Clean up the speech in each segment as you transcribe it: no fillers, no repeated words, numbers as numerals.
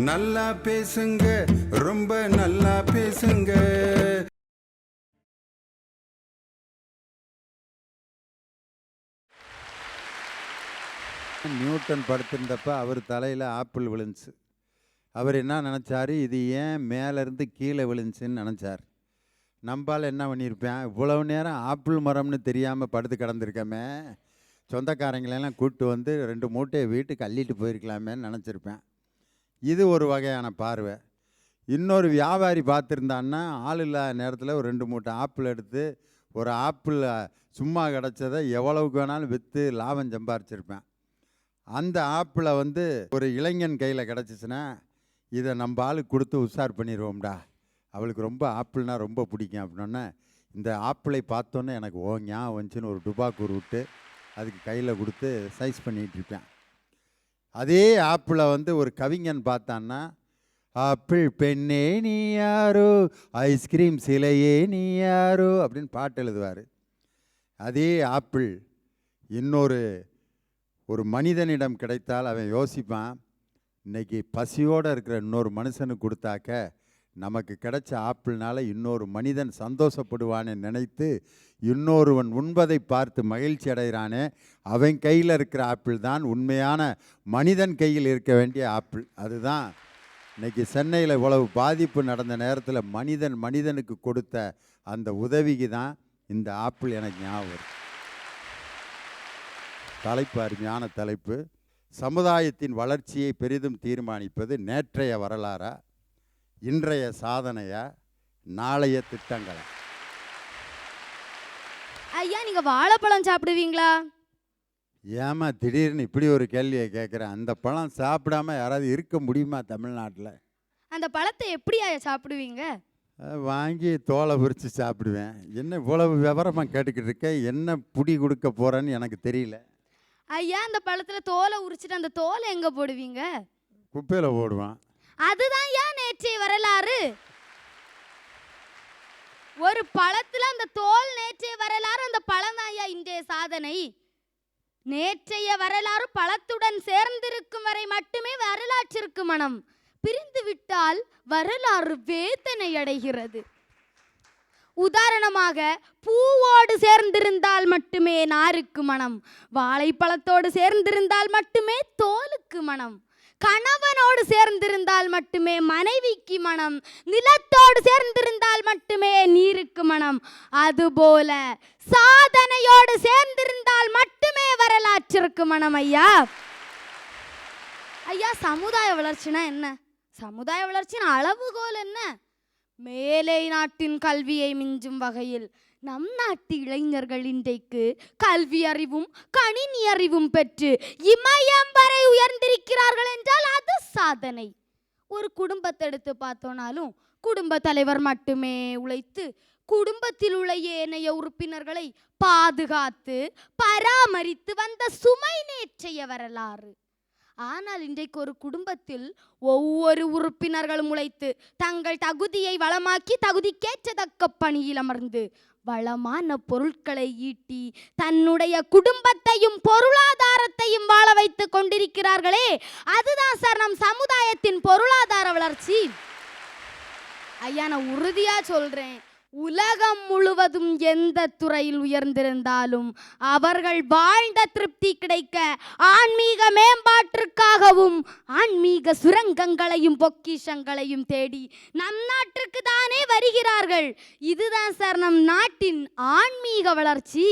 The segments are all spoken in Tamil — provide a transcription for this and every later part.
நல்லா பேசுங்க, ரொம்ப நல்லா பேசுங்க. நியூட்டன் படுத்திருந்தப்ப அவர் தலையில் ஆப்பிள் விழுந்துச்சு. அவர் என்ன நினச்சார், இது ஏன் மேலேருந்து கீழே விழுந்துச்சுன்னு நினச்சார். நம்பால் என்ன பண்ணியிருப்பேன், இவ்வளவு நேரம் ஆப்பிள் மரம்னு தெரியாமல் படுத்து கிடந்திருக்கமே, சொந்தக்காரங்களெல்லாம் கூப்பிட்டு வந்து 2 மூட்டையை வீட்டுக்கு அள்ளிட்டு போயிருக்கலாமேன்னு நினச்சிருப்பேன். இது ஒரு வகையான பார்வை. இன்னொரு வியாபாரி பார்த்துருந்தான்னா ஆள் இல்லாத நேரத்தில் ஒரு 2 மூட்டை ஆப்பிள் எடுத்து ஒரு ஆப்பிள் சும்மா கிடச்சதை எவ்வளவுக்கு வேணாலும் விற்று லாபம் சம்பாரிச்சிருப்பேன். அந்த ஆப்பிளை வந்து ஒரு இளைஞன் கையில் கிடச்சிச்சின்னா இதை நம்ம ஆளுக்கு கொடுத்து உஷார் பண்ணிடுவோம்டா, அவளுக்கு ரொம்ப ஆப்பிள்னா ரொம்ப பிடிக்கும் அப்படின்னோடனே இந்த ஆப்பிளை பார்த்தோன்னே எனக்கு ஞாபகம் வந்துச்சுன்னு ஒரு டுபாக்கூர் விட்டு அதுக்கு கையில் கொடுத்து சைஸ் பண்ணிகிட்ருப்பேன். அதே ஆப்பிளை வந்து ஒரு கவிஞன் பார்த்தான்னா, ஆப்பிள் பெண்ணே நீ யாரோ, ஐஸ்கிரீம் சிலையே நீ யாரோ அப்படின்னு பாட்டு எழுதுவார். அதே ஆப்பிள் ஒரு மனிதனிடம் கிடைத்தால் அவன் யோசிப்பான், இன்றைக்கி பசியோடு இருக்கிற இன்னொரு மனுஷனுக்கு கொடுத்தாக்க நமக்கு கிடைச்ச ஆப்பிள்னால இன்னொரு மனிதன் சந்தோஷப்படுவான்னு நினைத்து இன்னொருவன் உண்பதை பார்த்து மகிழ்ச்சி அடைகிறானே, அவன் கையில் இருக்கிற ஆப்பிள் தான் உண்மையான மனிதன் கையில் இருக்க வேண்டிய ஆப்பிள். அதுதான் இன்றைக்கி சென்னையில் இவ்வளவு பாதிப்பு நடந்த நேரத்தில் மனிதனுக்கு கொடுத்த அந்த உதவிக்கு தான் இந்த ஆப்பிள் எனக்கு ஞாபகம். தலைப்பு அருமையான தலைப்பு. சமுதாயத்தின் வளர்ச்சியை பெரிதும் தீர்மானிப்பது நேற்றைய வரலாறா, இன்றைய சாதனையா, நாளைய திட்டங்களா? ஐயா, நீங்க வாழைப்பழம் சாப்பிடுவீங்களா? ஏமா திடீர்னு இப்படி ஒரு கேள்வியை கேட்குறேன்? அந்த பழம் சாப்பிடாம யாராவது இருக்க முடியுமா தமிழ்நாட்டில்? அந்த பழத்தை எப்படி ஐயா சாப்பிடுவீங்க? வாங்கி தோலை உரித்து சாப்பிடுவேன். என்ன இவ்வளவு விவரமாக கேட்டுக்கிட்டு இருக்கேன், என்ன புடி கொடுக்க போகிறேன்னு எனக்கு தெரியல. ஐயா, அந்த பழத்தில் தோலை உரிச்சிட்டு அந்த தோலை எங்கே போடுவீங்க? குப்பையில் போடுவான். அதுதான் ஐயா நேற்றைய வரலாறு. ஒரு பழத்தில் அந்த தோல் நேற்றைய வரலாறு, அந்த பழம் தான் ஐயா இன்றைய சாதனை. நேற்றைய வரலாறு பழத்துடன் சேர்ந்திருக்கும் வரை மட்டுமே வரலாற்றிற்கு மனம், பிரிந்து விட்டால் வரலாறு வேதனை அடைகிறது. உதாரணமாக, பூவோடு சேர்ந்திருந்தால் மட்டுமே நாருக்கு மனம், வாழைப்பழத்தோடு சேர்ந்திருந்தால் மட்டுமே தோலுக்கு மனம், கணவனோடு சேர்ந்திருந்தால் மட்டுமே மனைவிக்கு மனம், நிலத்தோடு சேர்ந்திருந்தால் மட்டுமே நீருக்கு மனம். அதுபோல சாதனையோடு சேர்ந்திருந்தால் மட்டுமே வரலாற்றிற்கு மனம். ஐயா, சமுதாய வளர்ச்சினா என்ன? சமுதாய வளர்ச்சியின் அளவுகோல் என்ன? மேலை நாட்டின் கல்வியை மிஞ்சும் வகையில் நம் நாட்டு இளைஞர்கள் இன்றைக்கு கல்வி அறிவும் கணினி அறிவும் பெற்று இமயம் வரை உயர்ந்திருக்கிறார்கள் என்றால் அது சாதனை. ஒரு குடும்பத்தை எடுத்து பார்த்தோனாலும் குடும்ப தலைவர் மட்டுமே உழைத்து குடும்பத்தில் உள்ள ஏனைய உறுப்பினர்களை பாதுகாத்து பராமரித்து வந்த சுமை நேற்றைய வரலாறு. ஆனால் இன்றைக்கு ஒரு குடும்பத்தில் ஒவ்வொரு உறுப்பினர்களும் உழைத்து தங்கள் தகுதியை வளமாக்கி தகுதிக்கேற்றதக்க பணியில் அமர்ந்து வளமான பொருட்களை ஈட்டி தன்னுடைய குடும்பத்தையும் பொருளாதாரத்தையும் வாழ வைத்து கொண்டிருக்கிறார்களே, அதுதான் சார் நம் சமுதாயத்தின் பொருளாதார வளர்ச்சி. ஐயா, நான் உறுதியா சொல்றேன், உலகம் முழுவதும் எந்த துறையில் உயர்ந்திருந்தாலும் அவர்கள் வாழ்ந்த திருப்தி கிடைக்க ஆன்மீக மேம்பாட்டிற்காகவும் ஆன்மீக சுரங்கங்களையும் பொக்கிஷங்களையும் தேடி நம் நாட்டிற்கு தானே வருகிறார்கள். இதுதான் சார் நம் நாட்டின் ஆன்மீக வளர்ச்சி.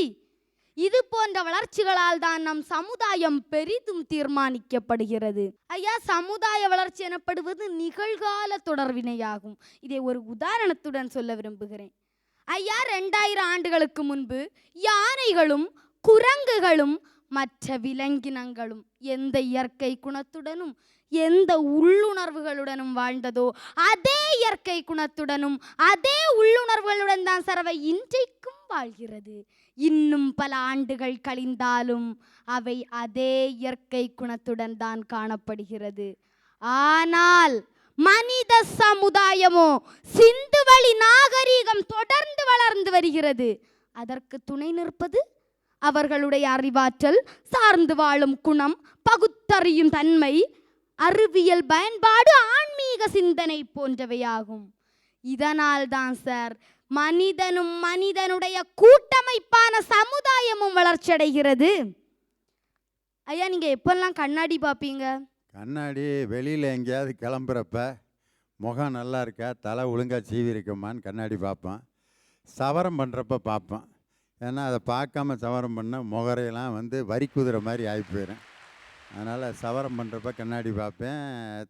இது போன்ற வளர்ச்சிகளால் தான் நம் சமுதாயம் பெரிதும் தீர்மானிக்கப்படுகிறது. ஐயா, சமுதாய வளர்ச்சி எனப்படுவது நிகழ்கால தொடர்வினையாகும். இதை ஒரு உதாரணத்துடன் சொல்ல விரும்புகிறேன். ஐயா, 2000 ஆண்டுகளுக்கு முன்பு யானைகளும் குரங்குகளும் மற்ற விலங்கினங்களும் எந்த இயற்கை குணத்துடனும் எந்த உள்ளுணர்வுகளுடனும் வாழ்ந்ததோ அதே இயற்கை குணத்துடனும் அதே உள்ளுணர்வுகளுடன் தான் சரவை இன்றைக்கும் வாழ்கிறது. இன்னும் பல ஆண்டுகள் கழிந்தாலும் அவை அதே இயற்கை குணத்துடன் தான் காணப்படுகிறது. ஆனால் மனித சமுதாயமோ சிந்துவெளி நாகரீகம் தொடர்ந்து வளர்ந்து வருகிறது. அதற்கு துணை நிற்பது அவர்களுடைய அறிவாற்றல், சார்ந்து வாழும் குணம், பகுத்தறியும் தன்மை, அறிவியல் பயன்பாடு, ஆன்மீக சிந்தனை போன்றவையாகும். இதனால் தான் சார் மனிதனும் மனிதனுடைய கூட்டமைப்பான சமுதாயமும் வளர்ச்சியடைகிறது. ஐயா, நீங்க எப்பெல்லாம் கண்ணாடி பார்ப்பீங்க? கண்ணாடி வெளியில் எங்கேயாவது கிளம்புறப்ப முகம் நல்லா இருக்கா, தலை ஒழுங்காக சீவி இருக்கமான்னு கண்ணாடி பார்ப்பேன். சவரம் பண்ணுறப்ப பார்ப்பேன். ஏன்னா அதை பார்க்காம சவரம் பண்ணால் முகரையெல்லாம் வரி குதிரை மாதிரி ஆகி போயிடும். அதனால் சவரம் பண்ணுறப்ப கண்ணாடி பார்ப்பேன்,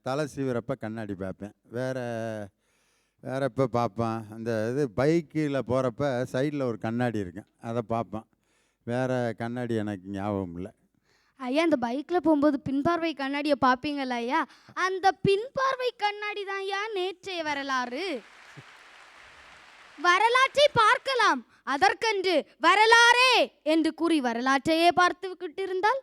தலை சீவிறப்ப கண்ணாடி பார்ப்பேன். வேறு எப்போ பார்ப்பேன், அந்த பைக்கில் போகிறப்ப சைடில் ஒரு கண்ணாடி இருக்கும், அதை பார்ப்பேன். வேறு கண்ணாடி எனக்கு ஞாபகம் இல்லை. ஐயா, அந்த பைக்கில் போகும்போது பின்பார்வை கண்ணாடியை பார்ப்பீங்களா ஐயா? அந்த பின்பார்வை கண்ணாடி தான் ஐயா நேற்றைய வரலாறு. வரலாற்றை பார்க்கலாம், அதற்கென்று வரலாறே என்று கூறி வரலாற்றையே பார்த்துக்கிட்டு இருந்தால்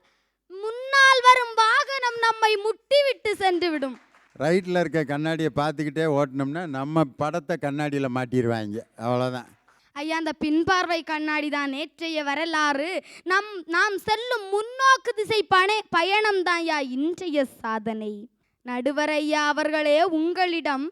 முன்னால் வரும் வாகனம் நம்மை முட்டிவிட்டு சென்று விடும். ரைட்டில் இருக்க கண்ணாடியை பார்த்துக்கிட்டே ஓட்டினோம்னா நம்ம படத்தை கண்ணாடியில் மாட்டிடுவாங்க, அவ்வளோதான். ஐயா, அந்த பின்பார்வை கண்ணாடி தான் நேற்றைய வரலாறு. நாம் செல்லும் முன்னோக்கு திசை பயணம் தான் ஐயா இன்றைய சாதனை. நடுவர் ஐயா அவர்களே, உங்களிடம்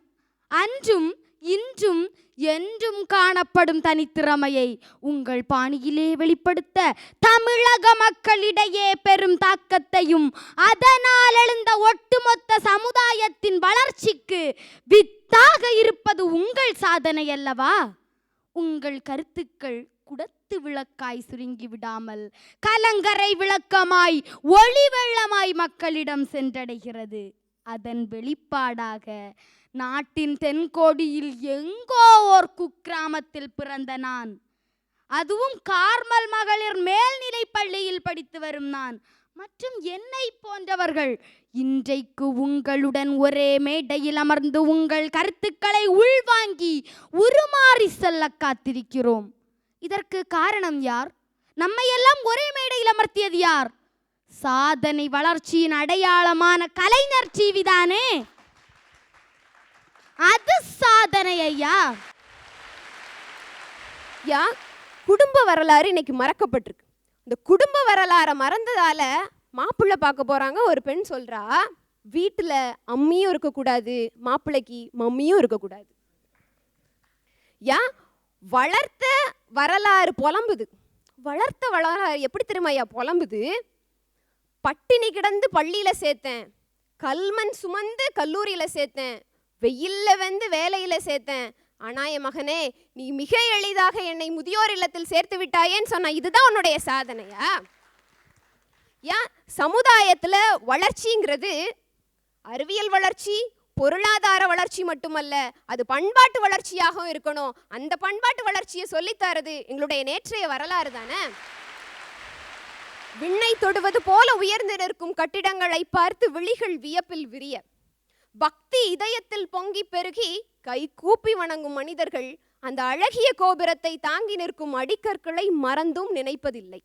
அன்றும் இன்றும் என்றும் காணப்படும் தனித்திறமையை உங்கள் பாணியிலே வெளிப்படுத்த தமிழக மக்களிடையே பெரும் தாக்கத்தையும் அதனால் எழுந்த ஒட்டுமொத்த சமுதாயத்தின் வளர்ச்சிக்கு வித்தாக இருப்பது உங்கள் சாதனை அல்லவா? உங்கள் கருத்துக்கள் குடத்து விளக்காய் சுருங்கி விடாமல் கலங்கரை விளக்கமாய் ஒளி வெள்ளமாய் மக்களிடம் சென்றடைகிறது. அதன் வெளிப்பாடாக நாட்டின் தென்கோடியில் எங்கோ ஓர் குக்கிராமத்தில் பிறந்த நான், அதுவும் கார்மல் மகளிர் மேல்நிலை பள்ளியில் படித்து வரும் நான் மற்றும் என்னை போன்றவர்கள் இன்றைக்கு உங்களுடன் ஒரே மேடையில் அமர்ந்து உங்கள் கருத்துக்களை உள்வாங்கி உருமாறி செல்ல காத்திருக்கிறோம். இதற்கு காரணம் யார்? நம்மையெல்லாம் ஒரே மேடையில் அமர்த்தியது யார்? சாதனை வளர்ச்சியின் அடையாளமான கலைஞர் டிவிதானே. அது சாதனை ஐயா. குடும்ப வரலாறு இன்னைக்கு மறக்கப்பட்டிருக்கு. இந்த குடும்ப வரலாறை மறந்ததால மாப்பிள்ளை பார்க்க போறாங்க. ஒரு பெண் சொல்றா, வீட்டுல அம்மியும் இருக்கக்கூடாது, மாப்பிள்ளைக்கு மம்மியும் இருக்கக்கூடாது. வளர்த்த வரலாறு புலம்புது. வளர்த்த வரலாறு எப்படி தெரியுமா ஐயா புலம்புது? பட்டினி கிடந்து பள்ளியில சேர்த்தேன், கல்மண் சுமந்து கல்லூரியில சேர்த்தேன், வெயில்ல வந்து வேலையில சேர்த்தேன், ஆனா என் மகனே நீ மிக எளிதாக என்னை முதியோர் இல்லத்தில் சேர்த்து விட்டாயேன்னு சொன்ன. இதுதான் உன்னுடைய சாதனையா? சமுதாயத்துல வளர்ச்சிங்கிறது அறிவியல் வளர்ச்சி, பொருளாதார வளர்ச்சி மட்டுமல்ல, அது பண்பாட்டு வளர்ச்சியாகவும் இருக்கணும். அந்த பண்பாட்டு வளர்ச்சியை சொல்லித்தரது எங்களுடைய நேற்றைய வரலாறு தானே. விண்ணை தொடுவது போல உயர்ந்து நிற்கும் கட்டிடங்களை பார்த்து விழிகள் வியப்பில் விரிய, பக்தி இதயத்தில் பொங்கி பெருகி கை கூப்பி வணங்கும் மனிதர்கள் அந்த அழகிய கோபுரத்தை தாங்கி நிற்கும் அடிக்கற்களை மறந்தும் நினைப்பதில்லை.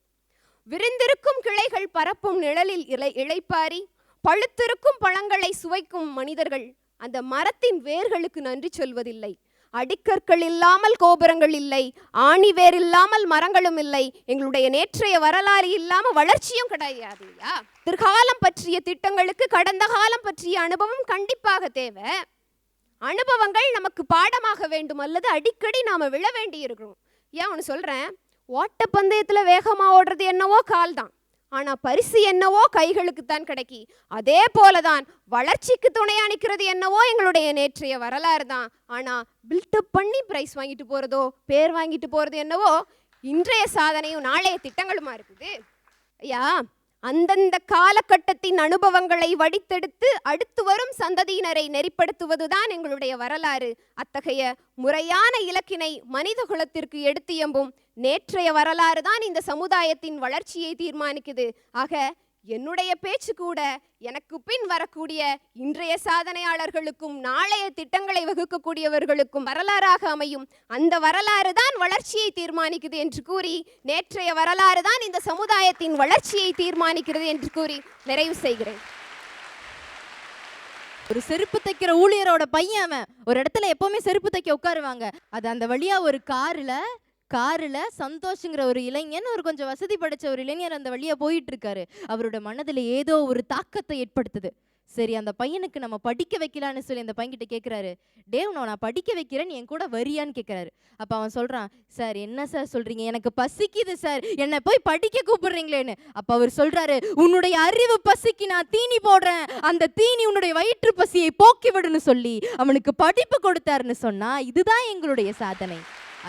விரிந்திருக்கும் கிளைகள் பரப்பும் நிழலில் இளைப்பாரி பழுத்திருக்கும் பழங்களை சுவைக்கும் மனிதர்கள் அந்த மரத்தின் வேர்களுக்கு நன்றி சொல்வதில்லை. அடிக்கற்கள் இல்லாமல் கோபுரங்கள் இல்லை, ஆணி வேர் இல்லாமல் மரங்களும் இல்லை. எங்களுடைய நேற்றைய வரலாறு இல்லாம வளர்ச்சியும் கிடையாது. எதிர்காலம் பற்றிய திட்டங்களுக்கு கடந்த காலம் பற்றிய அனுபவம் கண்டிப்பாக தேவை. அனுபவங்கள் நமக்கு பாடமாக வேண்டும், அல்லது அடிக்கடி நாம விழ வேண்டி இருக்கிறோம். ஒன்று சொல்றேன், ஓட்டப்பந்தயத்துல வேகமா ஓடுறது என்னவோ கால் தான், ஆனா பரிசு என்னவோ கைகளுக்கு தான் கிடைக்கி. அதே போலதான் வளர்ச்சிக்கு துணையா நிற்கிறது என்னவோ எங்களுடைய நேற்றைய வரலாறு தான். ஆனா பில்டப் பண்ணி பிரைஸ் வாங்கிட்டு போறதோ பேர் வாங்கிட்டு போறது என்னவோ இன்றைய சாதனையும் நாளைய திட்டங்களுமா இருக்குது. ஐயா, அந்தந்த காலகட்டத்தின் அனுபவங்களை வடித்தெடுத்து அடுத்து வரும் சந்ததியினரை நெறிப்படுத்துவதுதான் எங்களுடைய வரலாறு. அத்தகைய முறையான இலக்கினை மனித குலத்திற்கு எடுத்தியம்பும் நேற்றைய வரலாறு தான் இந்த சமுதாயத்தின் வளர்ச்சியை தீர்மானிக்குது. ஆக என்னுடைய பேச்சு கூட எனக்கு பின் வரக்கூடிய இன்றைய சாதனையாளர்களுக்கும் நாளைய திட்டங்களை வகுக்கக்கூடியவர்களுக்கும் வரலாறாக அமையும். அந்த வரலாறு தான் வளர்ச்சியை தீர்மானிக்குது என்று கூறி, நேற்றைய வரலாறு தான் இந்த சமுதாயத்தின் வளர்ச்சியை தீர்மானிக்கிறது என்று கூறி நிறைவு செய்கிறேன். ஒரு செருப்பு தைக்கிற ஊழியரோட பையன் அவன் ஒரு இடத்துல எப்பவுமே செருப்பு தைக்க உட்காருவாங்க. அது அந்த வழியா ஒரு காருல சந்தோஷங்கிற ஒரு இளைஞன், ஒரு கொஞ்சம் வசதி படைச்ச ஒரு இளைஞர் அந்த வழியா போயிட்டு இருக்காரு. அவரோட மனதில் ஏதோ ஒரு தாக்கத்தை ஏற்படுத்துது. சரி அந்த பையனுக்கு நம்ம படிக்க வைக்கலான்னு சொல்லி அந்த பையன்கிட்ட கேட்குறாரு, டேவ் நான் படிக்க வைக்கிறேன், நீ என் கூட வரியான்னு கேட்குறாரு. அப்போ அவன் சொல்கிறான், சார் என்ன சார் சொல்கிறீங்க, எனக்கு பசிக்குது சார், என்னை போய் படிக்க கூப்பிடுறீங்களேன்னு. அப்போ அவர் சொல்கிறாரு, உன்னுடைய அறிவு பசிக்கு நான் தீனி போடுறேன், அந்த தீனி உன்னுடைய வயிற்று பசியை போக்கி விடுன்னு சொல்லி அவனுக்கு படிப்பு கொடுத்தாருன்னு சொன்னா இதுதான் எங்களுடைய சாதனை.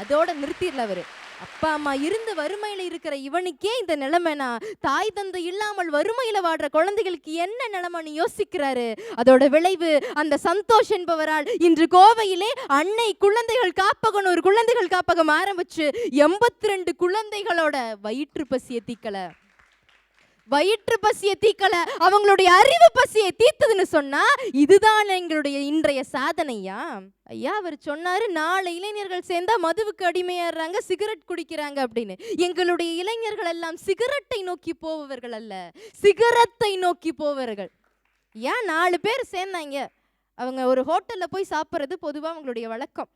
அதோட நிறுத்திடல அவரு. அப்பா அம்மா இருந்து வறுமையில இருக்கிற இவனுக்கே இந்த நிலைமைனா தாய் தந்தை இல்லாமல் வறுமையில வாடுற குழந்தைகளுக்கு என்ன நிலைமைன்னு யோசிக்கிறாரு. அதோட விளைவு அந்த சந்தோஷ் என்பவரால் இன்று கோவையிலே அன்னை குழந்தைகள் காப்பகம் ஒரு குழந்தைகள் காப்பகம் ஆரம்பிச்சு 82 குழந்தைகளோட வயிற்று பசியை தீக்கல, அவங்களுடைய அறிவு பசியை தீர்த்ததுன்னு சொன்னா இதுதான் எங்களுடைய இன்றைய சாதனையா? ஐயா அவர் சொன்னாரு, 4 இளைஞர்கள் சேர்ந்தா மதுவுக்கு அடிமையாடுறாங்க, சிகரெட் குடிக்கிறாங்க அப்படின்னு. எங்களுடைய இளைஞர்கள் எல்லாம் சிகரெட்டை நோக்கி போபவர்கள் அல்ல, சிகரத்தை நோக்கி போவர்கள். ஏன் 4 பேர் சேர்ந்தாங்க, அவங்க ஒரு ஹோட்டல்ல போய் சாப்பிட்றது பொதுவாக அவங்களுடைய வழக்கம்.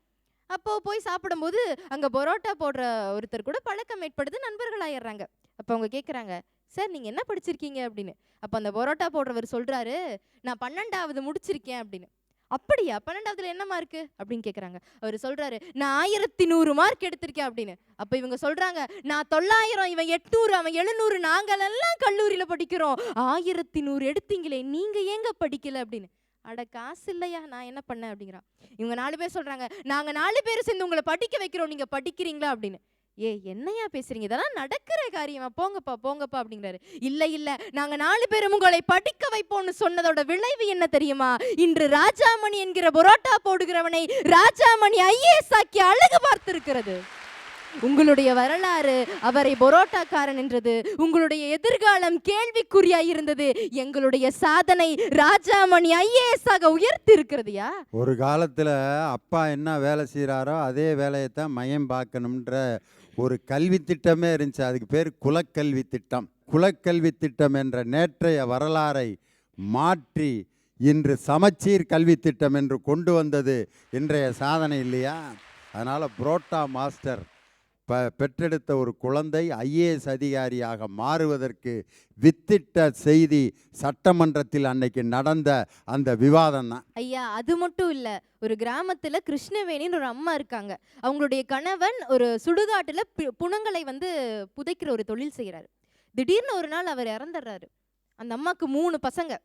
அப்போ போய் சாப்பிடும்போது அங்க பரோட்டா போடுற ஒருத்தர் கூட பழக்கம் ஏற்படுது, நண்பர்களாயிடுறாங்க. அப்போ அவங்க கேட்குறாங்க, சார் நீங்கள் என்ன படிச்சிருக்கீங்க அப்படின்னு. அப்போ அந்த பரோட்டா போடுறவர் சொல்கிறாரு, நான் 12வது முடிச்சிருக்கேன் அப்படின்னு. அப்படியா, 12வதுல என்ன மார்க்கு அப்படின்னு கேட்குறாங்க. அவர் சொல்கிறாரு, நான் 1100 மார்க் எடுத்திருக்கேன் அப்படின்னு. அப்போ இவங்க சொல்கிறாங்க, நான் 900, இவன் 800, அவன் 700, நாங்கள் எல்லாம் கல்லூரியில் படிக்கிறோம், 1100 எடுத்தீங்களே நீங்கள் ஏங்க படிக்கல அப்படின்னு. அட காசு இல்லையா, நான் என்ன பண்ணேன் அப்படிங்கிறான். இவங்க 4 பேர் சொல்கிறாங்க, நாங்கள் 4 பேர் சேர்ந்து உங்களை படிக்க வைக்கிறோம், நீங்கள் படிக்கிறீங்களா அப்படின்னு. என்னையா பேசுறீங்க, இதெல்லாம் நடக்கிற காரியமா, போங்கப்பா அப்படிங்கிறாரு. இல்ல நாங்க 4 பேரும் உங்களை படிக்க வைப்போம்னு சொன்னதோட விளைவு என்ன தெரியுமா? இன்று ராஜாமணி என்கிற பரோட்டா போடுகிறவனை ராஜாமணி IAS ஆக்கி அழகு பார்த்திருக்கிறது. உங்களுடைய வரலாறு அவரை பரோட்டாக்காரன் என்றது, உங்களுடைய எதிர்காலம் கேள்விக்குறியாய் இருந்தது. எங்களுடைய சாதனை ராஜாமணி IAS ஆக உயர்த்தி இருக்கிறதுயா. ஒரு காலத்துல அப்பா என்ன வேலை செய்யறாரோ அதே வேலையைத்தான் மையம் பார்க்கணும்ன்ற ஒரு கல்வி திட்டமே இருந்துச்சு. அதுக்கு பேர் குலக்கல்வி திட்டம். குலக்கல்வி திட்டம் என்ற நேற்றைய வரலாறை மாற்றி இன்று சமச்சீர் கல்வி திட்டம் என்று கொண்டு வந்தது இன்றைய சாதனை இல்லையா? அதனால் புரோட்டா மாஸ்டர் பெற்றெடுத்த ஒரு குழந்தை IAS அதிகாரியாக மாறுவதற்கு வித்திட்ட செய்தி சட்டமன்றத்தில் அன்னைக்கு நடந்த அந்த விவாதம் தான். ஐயா அது மட்டும் இல்ல, ஒரு கிராமத்துல கிருஷ்ணவேணின்னு ஒரு அம்மா இருக்காங்க. அவங்களுடைய கணவன் ஒரு சுடுகாட்டுல புணங்களை புதைக்கிற ஒரு தொழில் செய்யறாரு. திடீர்னு ஒரு நாள் அவர் இறந்துடுறாரு. அந்த அம்மாக்கு 3 பசங்க.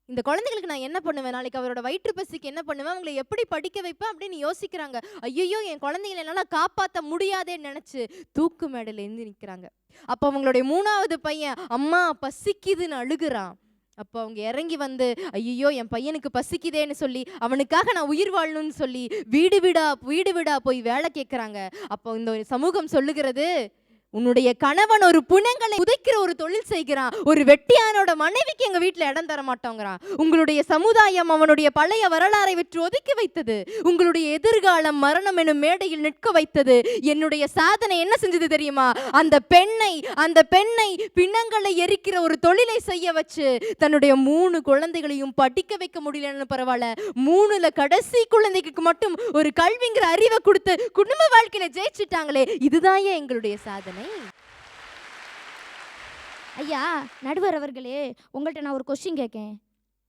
இந்த குழந்தைகளுக்கு நான் என்ன பண்ணுவேன், நாளைக்கு அவரோட வயிற்று பசிக்கு என்ன பண்ணுவேன், அவங்களை எப்படி படிக்க வைப்பேன் அப்படின்னு யோசிக்கிறாங்க. ஐயோ என் குழந்தைகளை என்னால் காப்பாற்ற முடியாதேன்னு நினச்சி தூக்கு மேடையில் எழுந்து நிற்கிறாங்க. அப்போ அவங்களுடைய 3வது பையன் அம்மா பசிக்குதுன்னு அழுகுறான். அப்போ அவங்க இறங்கி ஐயோ என் பையனுக்கு பசிக்குதேன்னு சொல்லி அவனுக்காக நான் உயிர் வாழணும்னு சொல்லி வீடு வீடா போய் வேலை கேட்குறாங்க. அப்போ இந்த சமூகம் சொல்லுகிறது, உன்னுடைய கணவன் ஒரு புணங்களை புதைக்கிற ஒரு தொழில் செய்கிறான், ஒரு வெட்டியானோட மனைவிக்கு எங்க வீட்டுல இடம் தர மாட்டோங்கிறான். உங்களுடைய சமுதாயம் அவனுடைய பழைய வரலாறை விற்று ஒதுக்கி வைத்தது, உங்களுடைய எதிர்காலம் மரணம் எனும் மேடையில் நிற்க வைத்தது. என்னுடைய சாதனை என்ன செஞ்சது தெரியுமா? அந்த பெண்ணை பிணங்களை எரிக்கிற ஒரு தொழிலை செய்ய வச்சு தன்னுடைய 3 குழந்தைகளையும் படிக்க வைக்க முடியலன்னு பரவாயில்ல, 3ல கடைசி குழந்தைக்கு மட்டும் ஒரு கல்விங்கிற அறிவை கொடுத்து குடும்ப வாழ்க்கையில ஜெயிச்சுட்டாங்களே, இதுதான் எங்களுடைய சாதனை. ஐயா நடுவர் அவர்களே, உங்கள்கிட்ட நான் ஒரு கொஸ்டின் கேட்கேன்.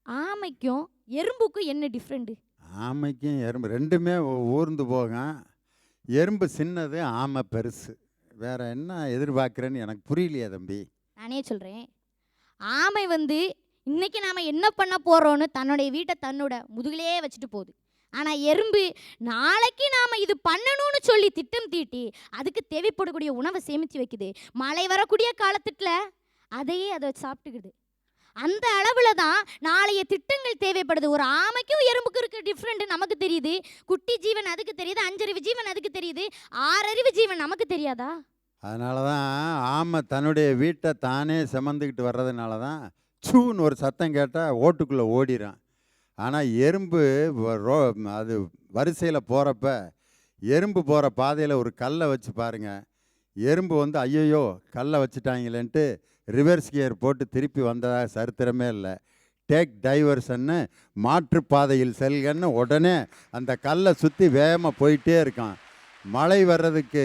ஆமைக்கும் எறும்புக்கும் என்ன டிஃப்ரெண்ட்? ஆமைக்கும் எறும்பு ரெண்டுமே ஊர்ந்து போகும். எறும்பு சின்னது, ஆமை பெருசு. வேற என்ன எதிர்பார்க்குறேன்னு எனக்கு புரியலையே தம்பி. நானே சொல்கிறேன். ஆமை இன்னைக்கு நாம் என்ன பண்ண போகிறோன்னு தன்னுடைய வீட்டை தன்னோட முதுகிலே வச்சுட்டு போகுது. ஆனால் எறும்பு நாளைக்கு நாம் இது பண்ணணும்னு சொல்லி திட்டம் தீட்டி அதுக்கு தேவைப்படக்கூடிய உணவை சேமித்து வைக்குது. மழை வரக்கூடிய காலத்துட்டில் அதையே அதை சாப்பிட்டுக்குது. அந்த அளவில் தான் நாளைய திட்டங்கள் தேவைப்படுது. ஒரு ஆமைக்கும் எறும்புக்கும் இருக்க டிஃப்ரெண்ட் நமக்கு தெரியுது. குட்டி ஜீவன் அதுக்கு தெரியுது, 5 அறிவு ஜீவன் அதுக்கு தெரியுது, 6 அறிவு ஜீவன் நமக்கு தெரியாதா? அதனால தான் ஆமை தன்னுடைய வீட்டை தானே சுமந்துக்கிட்டு வர்றதுனால தான் சூன்னு ஒரு சத்தம் கேட்டால் ஓட்டுக்குள்ளே ஓடிடும். ஆனால் எறும்பு அது வரிசையில் போகிறப்ப எறும்பு போகிற பாதையில் ஒரு கல்லை வச்சு பாருங்கள். எறும்பு ஐயோ கல்லை வச்சுட்டாங்களேன்ட்டு ரிவர்ஸ் கியர் போட்டு திருப்பி வந்ததாக சரித்திரமே இல்லை. டேக் டைவர்ஷன்னு மாற்றுப்பாதையில் செல்கன்னு உடனே அந்த கல்லை சுற்றி வேகமாக போயிட்டே இருக்கான். மழை வர்றதுக்கு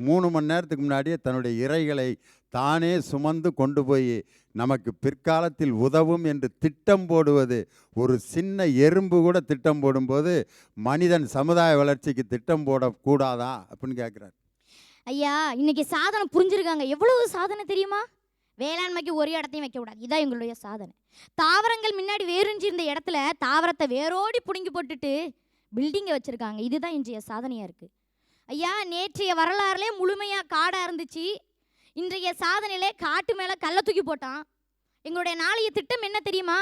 3 மணி நேரத்துக்கு முன்னாடியே தன்னுடைய இரைகளை தானே சுமந்து கொண்டு போய் நமக்கு பிற்காலத்தில் உதவும் என்று திட்டம் போடுவது. ஒரு சின்ன எறும்பு கூட திட்டம் போடும்போது மனிதன் சமுதாய வளர்ச்சிக்கு திட்டம் போடக்கூடாதா அப்படின்னு கேட்குறார். ஐயா இன்னைக்கு சாதனை புரிஞ்சிருக்காங்க. எவ்வளவு சாதனை தெரியுமா? வேளாண்மைக்கு ஒரு இடத்தையும் வைக்கக்கூடாது, இதான் எங்களுடைய சாதனை. தாவரங்கள் முன்னாடி வேரூஞ்சிருந்த இடத்துல தாவரத்தை வேரோடி பிடுங்கி போட்டுட்டு பில்டிங்கை வச்சுருக்காங்க. இதுதான் இன்றைய சாதனையாக இருக்குது. ஐயா நேற்றைய வரலாறுலே முழுமையாக காடாக இருந்துச்சு. இன்றைய சாதனையிலே காட்டு மேலே கல்லை தூக்கி போட்டான். எங்களுடைய நாளைய திட்டம் என்ன தெரியுமா?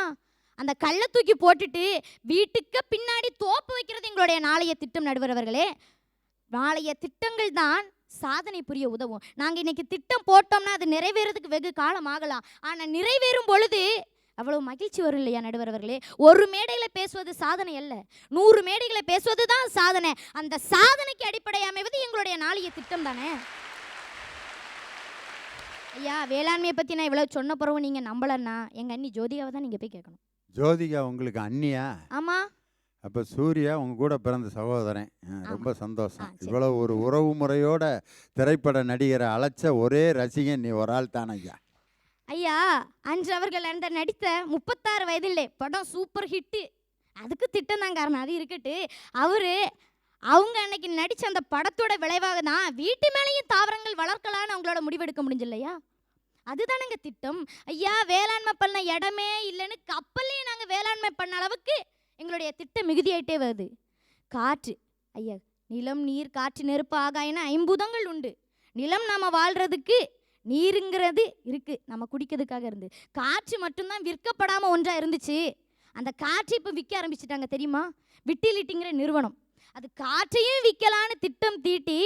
அந்த கல்லை தூக்கி போட்டுட்டு வீட்டுக்கு பின்னாடி தோப்பு வைக்கிறது எங்களுடைய நாளைய திட்டம். நடுவர் அவர்களே, நாளைய திட்டங்கள் தான் சாதனை புரிய உதவும். நாங்கள் இன்னைக்கு திட்டம் போட்டோம்னா அது நிறைவேறதுக்கு வெகு காலம் ஆகலாம். ஆனால் நிறைவேறும் பொழுது அவ்வளவு மகிழ்ச்சி வரும் இல்லையா நடுவர் அவர்களே? ஒரு மேடையில் பேசுவது சாதனை அல்ல, 100 மேடைகளை பேசுவது தான் சாதனை. அந்த சாதனைக்கு அடிப்படை அமைவது எங்களுடைய நாளைய திட்டம் தானே. ஐயா வேளாண்மையை பற்றி நான் இவ்வளோ சொன்ன பிறகு நீங்கள் நம்பலன்னா எங்கள் அண்ணி ஜோதிகாவை தான் நீங்கள் போய் கேட்கணும். ஜோதிகா உங்களுக்கு அண்ணியா? ஆமாம். அப்போ சூர்யா உங்க கூட பிறந்த சகோதரன். ரொம்ப சந்தோஷம். சரி. இவ்வளோ ஒரு உறவு முறையோட திரைப்பட நடிகரை அழைச்ச ஒரே ரசிகன் நீ ஒரு ஆள் தானே ஐயா. ஐயா அன்று அவர்கள் அந்த நடித்த 36 வயதிலே படம் சூப்பர் ஹிட்டு. அதுக்கு திட்டம் தான் காரணம். அது இருக்கட்டு, அவங்க அன்னைக்கு நடித்த அந்த படத்தோட விளைவாக தான் வீட்டு மேலேயும் தாவரங்கள் வளர்க்கலான்னு அவங்களோட முடிவெடுக்க முடிஞ்சில்லையா? அதுதானங்க திட்டம். ஐயா வேளாண்மை பண்ண இடமே இல்லைன்னு கப்பல்லையே நாங்கள் வேளாண்மை பண்ண அளவுக்கு எங்களுடைய திட்டம் மிகுதியாயிட்டே வருது. காற்று ஐயா, நிலம் நீர் காற்று நெருப்பு ஆகாயம்னு 5 பூதங்கள் உண்டு. நிலம் நாம் வாழ்கிறதுக்கு நீருங்கிறது இருக்குது, நம்ம குடிக்கிறதுக்காக இருந்து. காற்று மட்டும்தான் விற்கப்படாமல் ஒன்றாக இருந்துச்சு. அந்த காற்று இப்போ விற்க ஆரம்பிச்சிட்டாங்க தெரியுமா? விட்டிலிட்டிங்கிற நிறுவனம் அது காற்றையும் விற்கலான்னு திட்டம் தீட்டி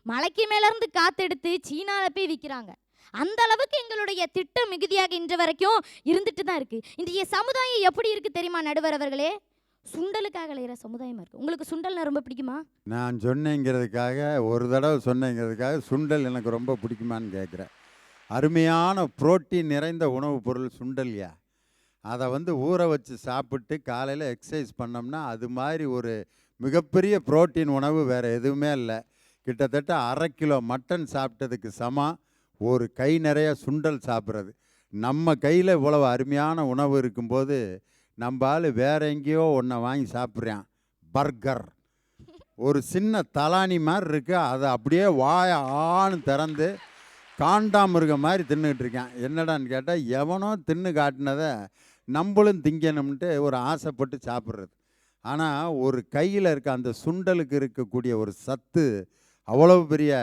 மலைக்கு மேலேருந்து காற்றெடுத்து சீனாவில் போய் விற்கிறாங்க. அந்த அளவுக்கு எங்களுடைய திட்டம் மிகுதியாக இன்று வரைக்கும் இருந்துட்டு தான் இருக்குது. இன்றைய சமுதாயம் எப்படி இருக்குது தெரியுமா நடுவர் அவர்களே? சுண்டலுக்காக அலைகிற சமுதாயமாக இருக்குது. உங்களுக்கு சுண்டல் ரொம்ப பிடிக்குமா? நான் சொன்னேங்கிறதுக்காக, ஒரு தடவை சொன்னேங்கிறதுக்காக சுண்டல் எனக்கு ரொம்ப பிடிக்குமான்னு கேட்குறேன். அருமையான புரோட்டீன் நிறைந்த உணவுப் பொருள் சுண்டல்யா. அதை ஊற வச்சு சாப்பிட்டு காலையில் எக்ஸசைஸ் பண்ணோம்னா அது மாதிரி ஒரு மிகப்பெரிய புரோட்டீன் உணவு வேறு எதுவுமே இல்லை. கிட்டத்தட்ட 1/2 கிலோ மட்டன் சாப்பிட்டதுக்கு சமம் ஒரு கை நிறைய சுண்டல் சாப்பிட்றது. நம்ம கையில் இவ்வளவு அருமையான உணவு இருக்கும்போது நம்ம ஆள் வேற எங்கேயோ ஒன்றை வாங்கி சாப்பிட்றான். பர்கர் ஒரு சின்ன தலானி மாதிரி இருக்குது, அதை அப்படியே வாய ஆன்னு திறந்து காண்டாமிருக மாதிரி தின்னுக்கிட்டு இருக்கான். என்னடான்னு கேட்டால் எவனோ தின்னு காட்டினதை நம்மளும் திங்கணும்ன்ட்டு ஒரு ஆசைப்பட்டு சாப்பிட்றது. ஆனால் ஒரு கையில் இருக்க அந்த சுண்டலுக்கு இருக்கக்கூடிய ஒரு சத்து அவ்வளவு பெரிய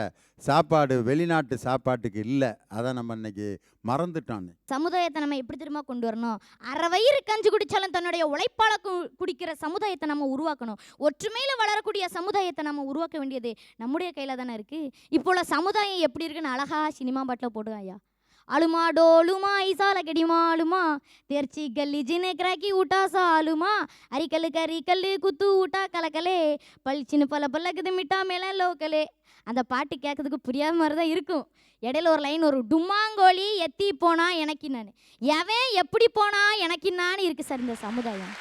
சாப்பாடு வெளிநாட்டு சாப்பாட்டுக்கு இல்லை. அதை நம்ம இன்னைக்கு மறந்துட்டோன்னு. சமுதாயத்தை நம்ம எப்படி தெரியுமா கொண்டு வரணும்? 1/2 வயிறு கஞ்சி குடித்தாலும் தன்னுடைய உழைப்பால குடிக்கிற சமுதாயத்தை நம்ம உருவாக்கணும். ஒற்றுமையில் வளரக்கூடிய சமுதாயத்தை நம்ம உருவாக்க வேண்டியது நம்முடைய கையில் தானே இருக்குது. இப்போ சமுதாயம் எப்படி இருக்குன்னு அழகா சினிமா பாட்டில் போடுங்க ஐயா. அலுமா டோலுமா ஐசால கெடிமா அலுமா தெர்ச்சி கல்லி ஜினே கிராக்கி ஊட்டா சாலுமா அரிக்கல்லு கறி கல்லு குத்து ஊட்டா கலக்கலே பளிச்சின்னு பல பல்லக்குது மிட்டா மேலே லோக்கலே. அந்த பாட்டு கேட்கறதுக்கு புரியாத மாதிரி தான் இருக்கும். இடையில ஒரு லைன் ஒரு டும்மாங்கோழி எத்தி போனா எனக்கு நான் எவன் எப்படி போனா எனக்கு நான்னு இருக்குது சார் இந்த சமுதாயம்.